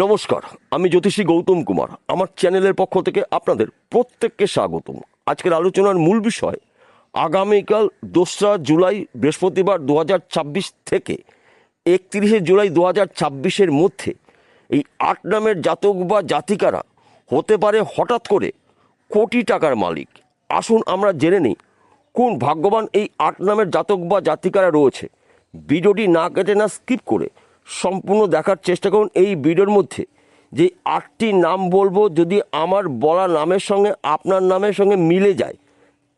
নমস্কার, আমি জ্যোতিষী গৌতম কুমার। আমার চ্যানেলের পক্ষ থেকে আপনাদের প্রত্যেককে স্বাগতম। আজকের আলোচনার মূল বিষয় আগামীকাল 2রা জুলাই বৃহস্পতিবার 2026 থেকে 31শে জুলাই 2026-এর মধ্যে এই 8 নামের জাতক বা জাতিকারা হতে পারে হঠাৎ করে কোটি টাকার মালিক। আসুন আমরা জেনে নিই কোন ভাগ্যবান এই 8 নামের জাতক বা জাতিকারা রয়েছে। ভিডিওটি না কেটে না স্কিপ করে সম্পূর্ণ দেখার চেষ্টা করুন। এই ভিডিওর মধ্যে যে 8টি নাম বলবো, যদি আমার বলা নামের সঙ্গে আপনার নামের সঙ্গে মিলে যায়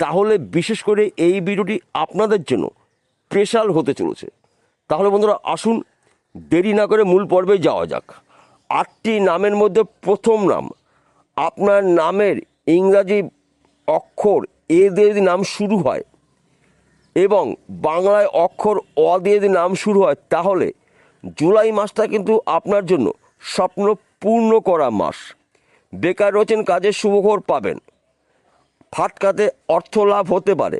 তাহলে বিশেষ করে এই ভিডিওটি আপনাদের জন্য স্পেশাল হতে চলেছে। তাহলে বন্ধুরা আসুন দেরি না করে মূল পর্বে যাওয়া যাক। 8টি নামের মধ্যে প্রথম নাম, আপনার নামের ইংরাজি অক্ষর এ দিয়ে যদি নাম শুরু হয় এবং বাংলায় অক্ষর অ দিয়ে যদি নাম শুরু হয় তাহলে জুলাই মাসটা কিন্তু আপনার জন্য স্বপ্ন পূর্ণ করা মাস। বেকার রয়েছেন, কাজের শুভখবর পাবেন। ফাটকাতে অর্থ লাভ হতে পারে।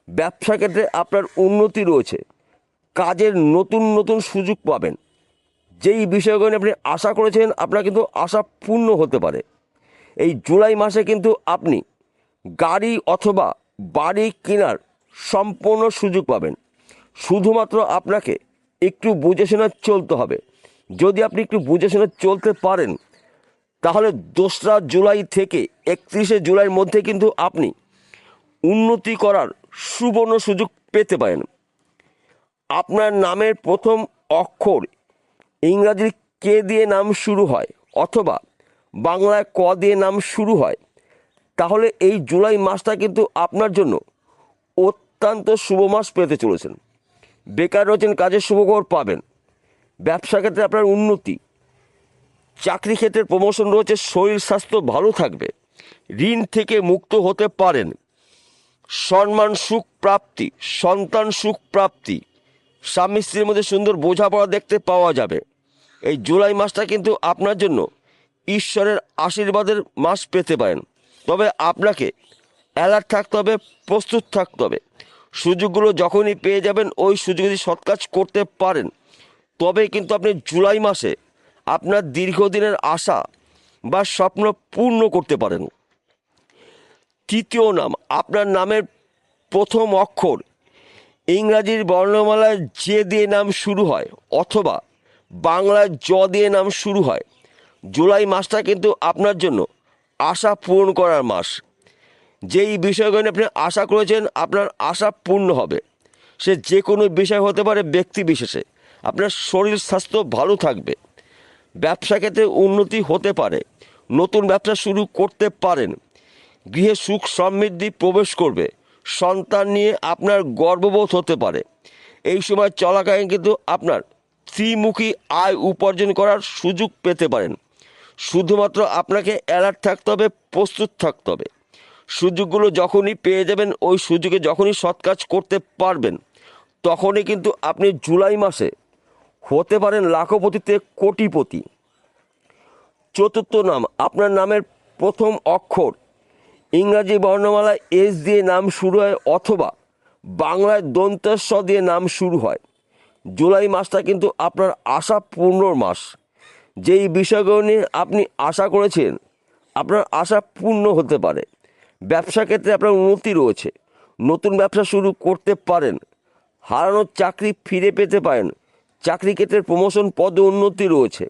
ব্যবসা ক্ষেত্রে আপনার উন্নতি রয়েছে। কাজের নতুন নতুন সুযোগ পাবেন। যেই বিষয়গুলো আপনি আশা করেছেন আপনার কিন্তু আশা পূর্ণ হতে পারে। এই জুলাই মাসে কিন্তু আপনি গাড়ি অথবা বাড়ি কেনার সম্পূর্ণ সুযোগ পাবেন। শুধুমাত্র আপনাকে একটু বুঝে শুনে চলতে হবে। যদি আপনি একটু বুঝে শুনে চলতে পারেন তাহলে 2রা জুলাই থেকে 31শে জুলাইয়ের মধ্যে কিন্তু আপনি উন্নতি করার সুবর্ণ সুযোগ পেতে পারেন। আপনার নামের প্রথম অক্ষর ইংরাজির কে দিয়ে নাম শুরু হয় অথবা বাংলায় ক দিয়ে নাম শুরু হয় তাহলে এই জুলাই মাসটা কিন্তু আপনার জন্য অত্যন্ত শুভ মাস পেতে চলেছেন। বেকার রয়েছেন, কাজের শুভখবর পাবেন। ব্যবসা ক্ষেত্রে আপনার উন্নতি। চাকরি ক্ষেত্রে প্রমোশন রয়েছে। শরীর স্বাস্থ্য ভালো থাকবে। ঋণ থেকে মুক্ত হতে পারেন। সম্মান সুখ প্রাপ্তি, সন্তান সুখ প্রাপ্তি, স্বামী স্ত্রীর মধ্যে সুন্দর বোঝাপড়া দেখতে পাওয়া যাবে। এই জুলাই মাসটা কিন্তু আপনার জন্য ঈশ্বরের আশীর্বাদের মাস পেতে পারেন। তবে আপনাকে অ্যালার্ট থাকতে হবে, প্রস্তুত থাকতে হবে। সুযোগগুলো যখনই পেয়ে যাবেন ওই সুযোগ যদি সৎ কাজ করতে পারেন তবে কিন্তু আপনি জুলাই মাসে আপনার দীর্ঘদিনের আশা বা স্বপ্ন পূর্ণ করতে পারেন। তৃতীয় নাম, আপনার নামের প্রথম অক্ষর ইংরাজির বর্ণমালায় যে দিয়ে নাম শুরু হয় অথবা বাংলায় জ দিয়ে নাম শুরু হয়। জুলাই মাসটা কিন্তু আপনার জন্য আশা পূরণ করার মাস। যেই বিষয়গুলো আপনি আশা করেছেন আপনার আশা পূর্ণ হবে। সে যে কোনো বিষয় হতে পারে, ব্যক্তি বিশেষে। আপনার শরীর স্বাস্থ্য ভালো থাকবে। ব্যবসা ক্ষেত্রে উন্নতি হতে পারে। নতুন ব্যবসা শুরু করতে পারেন। গৃহে সুখ সমৃদ্ধি প্রবেশ করবে। সন্তান নিয়ে আপনার গর্ববোধ হতে পারে। এই সময় চলাকালীন কিন্তু আপনার ত্রিমুখী আয় উপার্জন করার সুযোগ পেতে পারেন। শুধুমাত্র আপনাকে অ্যালার্ট থাকতে হবে, প্রস্তুত থাকতে হবে। সুযোগগুলো যখনই পেয়ে যাবেন ওই সুযোগে যখনই সৎ কাজ করতে পারবেন তখনই কিন্তু আপনি জুলাই মাসে হতে পারেন লাখপতিতে কোটিপতি। চতুর্থ নাম, আপনার নামের প্রথম অক্ষর ইংরাজি বর্ণমালায় এস দিয়ে নাম শুরু হয় অথবা বাংলায় দন্তেশ্ব দিয়ে নাম শুরু হয়। জুলাই মাসটা কিন্তু আপনার আশা পূর্ণর মাস। যেই বিষয়গুলো নিয়ে আপনি আশা করেছেন আপনার আশা পূর্ণ হতে পারে। ব্যবসা ক্ষেত্রে আপনার উন্নতি রয়েছে। নতুন ব্যবসা শুরু করতে পারেন। হারানোর চাকরি ফিরে পেতে পারেন। চাকরি ক্ষেত্রে প্রমোশন পদ উন্নতি রয়েছে।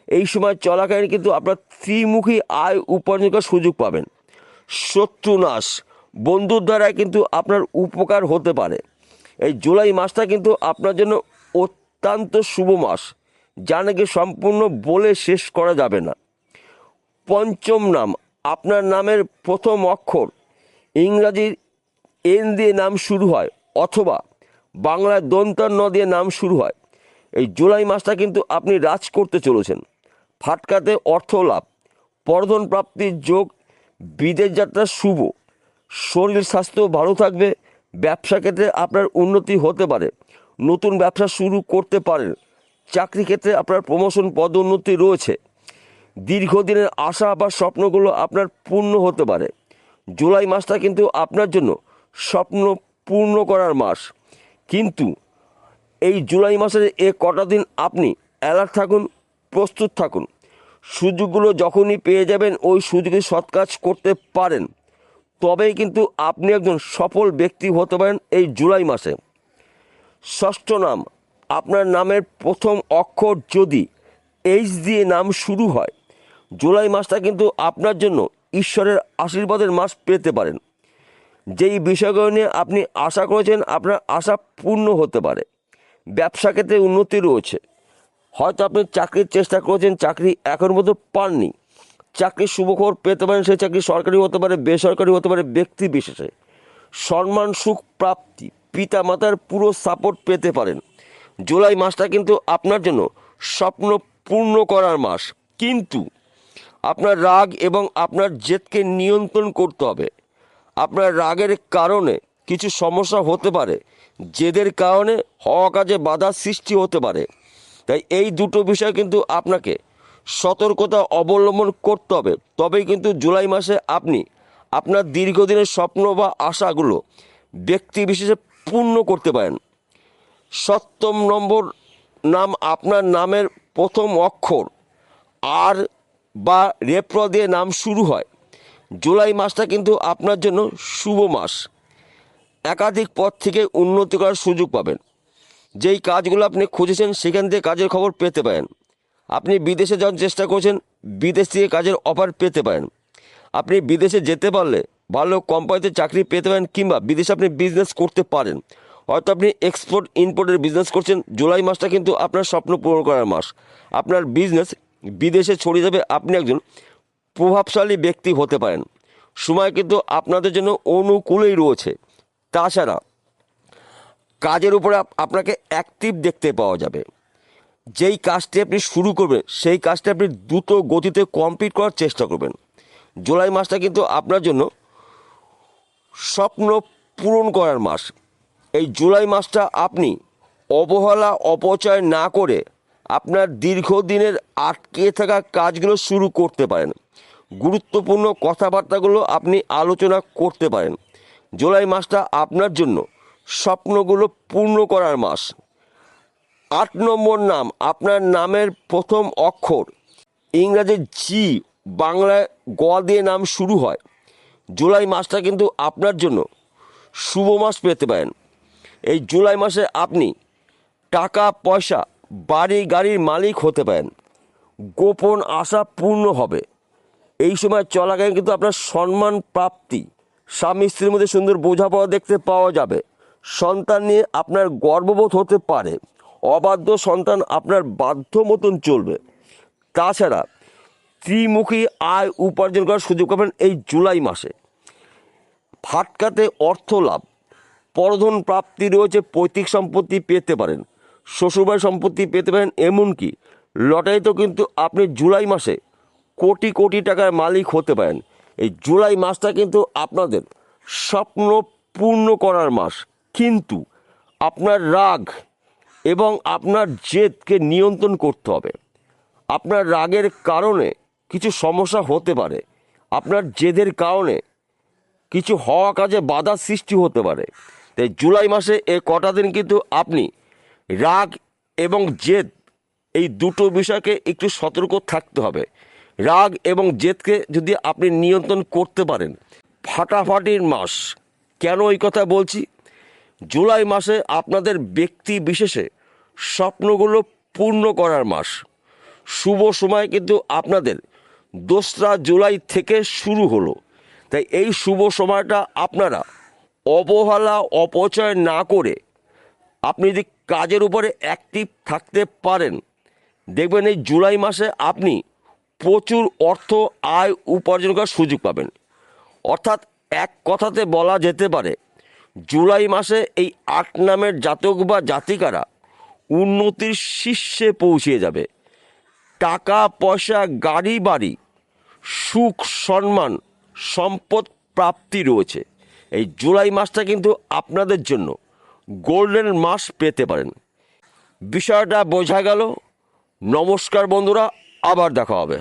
এই সময় চলাকালীন কিন্তু আপনার ত্রিমুখী আয় উপার্জন করার সুযোগ পাবেন। শত্রু নাশ, বন্ধুর দ্বারা কিন্তু আপনার উপকার হতে পারে। এই জুলাই মাসটা কিন্তু আপনার জন্য অত্যন্ত শুভ মাস, যা নাকি সম্পূর্ণ বলে শেষ করা যাবে না। পঞ্চম নাম, আপনার নামের প্রথম অক্ষর ইংরাজির এন দিয়ে নাম শুরু হয় অথবা বাংলায় দন্তান্ন দিয়ে নাম শুরু হয়। এই জুলাই মাসটা কিন্তু আপনি রাজ করতে চলেছেন। ফাটকাতে অর্থ লাভ, পরধন প্রাপ্তির যোগ, বিদেশ যাত্রা শুভ। শরীর স্বাস্থ্য ভালো থাকবে। ব্যবসা ক্ষেত্রে আপনার উন্নতি হতে পারে। নতুন ব্যবসা শুরু করতে পারেন। চাকরি ক্ষেত্রে আপনার প্রমোশন পদোন্নতি রয়েছে। দীর্ঘদিনের আশা বা স্বপ্নগুলো আপনার পূর্ণ হতে পারে। জুলাই মাসটা কিন্তু আপনার জন্য স্বপ্ন পূর্ণ করার মাস। কিন্তু এই জুলাই মাসের কটা দিন আপনি অ্যালার্ট থাকুন, প্রস্তুত থাকুন। সুযোগগুলো যখনই পেয়ে যাবেন ওই সুযোগে সৎ কাজ করতে পারেন, তবেই কিন্তু আপনি একজন সফল ব্যক্তি হতে পারেন এই জুলাই মাসে। ষষ্ঠ নাম, আপনার নামের প্রথম অক্ষর যদি এইচ দিয়ে নাম শুরু হয়, জুলাই মাসটা কিন্তু আপনার জন্য ঈশ্বরের আশীর্বাদের মাস পেতে পারেন। যেই বিষয়গুলো নিয়ে আপনি আশা করেছেন আপনার আশা পূর্ণ হতে পারে। ব্যবসা ক্ষেত্রে উন্নতি রয়েছে। হয়তো আপনি চাকরির চেষ্টা করেছেন, চাকরি এখন পর্যন্ত পাননি, চাকরির শুভখবর পেতে পারেন। সেই চাকরি সরকারি হতে পারে, বেসরকারি হতে পারে, ব্যক্তি বিশেষে। সম্মান সুখ প্রাপ্তি, পিতা মাতার পুরো সাপোর্ট পেতে পারেন। জুলাই মাসটা কিন্তু আপনার জন্য স্বপ্ন পূর্ণ করার মাস, কিন্তু আপনার রাগ এবং আপনার জেদকে নিয়ন্ত্রণ করতে হবে। আপনার রাগের কারণে কিছু সমস্যা হতে পারে, জেদের কারণে হওয়া কাজে বাধা সৃষ্টি হতে পারে। তাই এই দুটো বিষয় কিন্তু আপনাকে সতর্কতা অবলম্বন করতে হবে, তবেই কিন্তু জুলাই মাসে আপনি আপনার দীর্ঘদিনের স্বপ্ন বা আশাগুলো ব্যক্তি বিশেষে পূর্ণ করতে পারেন। সপ্তম নম্বর নাম, আপনার নামের প্রথম অক্ষর আর বা রেপ্র দিয়ে নাম শুরু হয়, জুলাই মাসটা কিন্তু আপনার জন্য শুভ মাস। একাধিক পথ থেকে উন্নতি করার সুযোগ পাবেন। যেই কাজগুলো আপনি খুঁজেছেন সেখান থেকে কাজের খবর পেতে পারেন। আপনি বিদেশে যাওয়ার চেষ্টা করছেন, বিদেশ থেকে কাজের অফার পেতে পারেন। আপনি বিদেশে যেতে পারলে ভালো কোম্পানিতে চাকরি পেতে পারেন, কিংবা বিদেশে আপনি বিজনেস করতে পারেন। হয়তো আপনি এক্সপোর্ট ইম্পোর্টের বিজনেস করছেন। জুলাই মাসটা কিন্তু আপনার স্বপ্ন পূরণ করার মাস। আপনার বিজনেস বিদেশে ছড়িয়ে যাবে, আপনি একজন প্রভাবশালী ব্যক্তি হতে পারেন। সময় কিন্তু আপনাদের জন্য অনুকূলেই রয়েছে। তাছাড়া কাজের উপরে আপনাকে অ্যাক্টিভ দেখতে পাওয়া যাবে। যেই কাজটি আপনি শুরু করবেন সেই কাজটা আপনি দ্রুত গতিতে কমপ্লিট করার চেষ্টা করবেন। জুলাই মাসটা কিন্তু আপনার জন্য স্বপ্ন পূরণ করার মাস। এই জুলাই মাসটা আপনি অবহেলা অপচয় না করে আপনার দীর্ঘদিনের আটকে থাকা কাজগুলো শুরু করতে পারেন। গুরুত্বপূর্ণ কথাবার্তাগুলো আপনি আলোচনা করতে পারেন। জুলাই মাসটা আপনার জন্য স্বপ্নগুলো পূর্ণ করার মাস। 8 নম্বর নাম, আপনার নামের প্রথম অক্ষর ইংরাজি জি, বাংলায় গ দিয়ে নাম শুরু হয়, জুলাই মাসটা কিন্তু আপনার জন্য শুভ মাস পেতে পারেন। এই জুলাই মাসে আপনি টাকা পয়সা, বাড়ি গাড়ির মালিক হতে পারেন। গোপন আশা পূর্ণ হবে। এই সময় চলাকালীন কিন্তু আপনার সম্মান প্রাপ্তি, স্বামী স্ত্রীর মধ্যে সুন্দর বোঝাপড়া দেখতে পাওয়া যাবে। সন্তান নিয়ে আপনার গর্ববোধ হতে পারে। অবাধ্য সন্তান আপনার বাধ্য মতন চলবে। তাছাড়া ত্রিমুখী আয় উপার্জন করার সুযোগ পাবেন এই জুলাই মাসে। ফাটকাতে অর্থ লাভ, পরধন প্রাপ্তি রয়েছে। পৈতৃক সম্পত্তি পেতে পারেন, শ্বশুরবাড়ির সম্পত্তি পেতে পারেন। এমনকি লটারিতেও কিন্তু আপনি জুলাই মাসে কোটি কোটি টাকার মালিক হতে পারেন। এই জুলাই মাসটা কিন্তু আপনাদের স্বপ্ন পূর্ণ করার মাস, কিন্তু আপনার রাগ এবং আপনার জেদকে নিয়ন্ত্রণ করতে হবে। আপনার রাগের কারণে কিছু সমস্যা হতে পারে, আপনার জেদের কারণে কিছু হওয়া কাজে বাধা সৃষ্টি হতে পারে। তাই জুলাই মাসে এই কটা দিন কিন্তু আপনি রাগ এবং জেদ এই দুটো বিষয়কে একটু সতর্ক থাকতে হবে। রাগ এবং জেদকে যদি আপনি নিয়ন্ত্রণ করতে পারেন, ফাটাফাটির মাস। কেন এই কথা বলছি? জুলাই মাসে আপনাদের ব্যক্তি বিশেষে স্বপ্নগুলো পূর্ণ করার মাস। শুভ সময় কিন্তু আপনাদের 2রা জুলাই থেকে শুরু হলো। তাই এই শুভ সময়টা আপনারা অবহেলা অপচয় না করে আপনি যদি কাজের উপরে অ্যাক্টিভ থাকতে পারেন, দেখবেন এই জুলাই মাসে আপনি প্রচুর অর্থ আয় উপার্জন করার সুযোগ পাবেন। অর্থাৎ এক কথাতে বলা যেতে পারে জুলাই মাসে এই 8 নামের জাতক বা জাতিকারা উন্নতির শীর্ষে পৌঁছে যাবে। টাকা পয়সা, গাড়ি বাড়ি, সুখ সম্মান, সম্পদ প্রাপ্তি রয়েছে। এই জুলাই মাসটা কিন্তু আপনাদের জন্য গোল্ডেন মাস পেতে পারেন। বিষয়টা বোঝা গেল? নমস্কার বন্ধুরা, আবার দেখা হবে।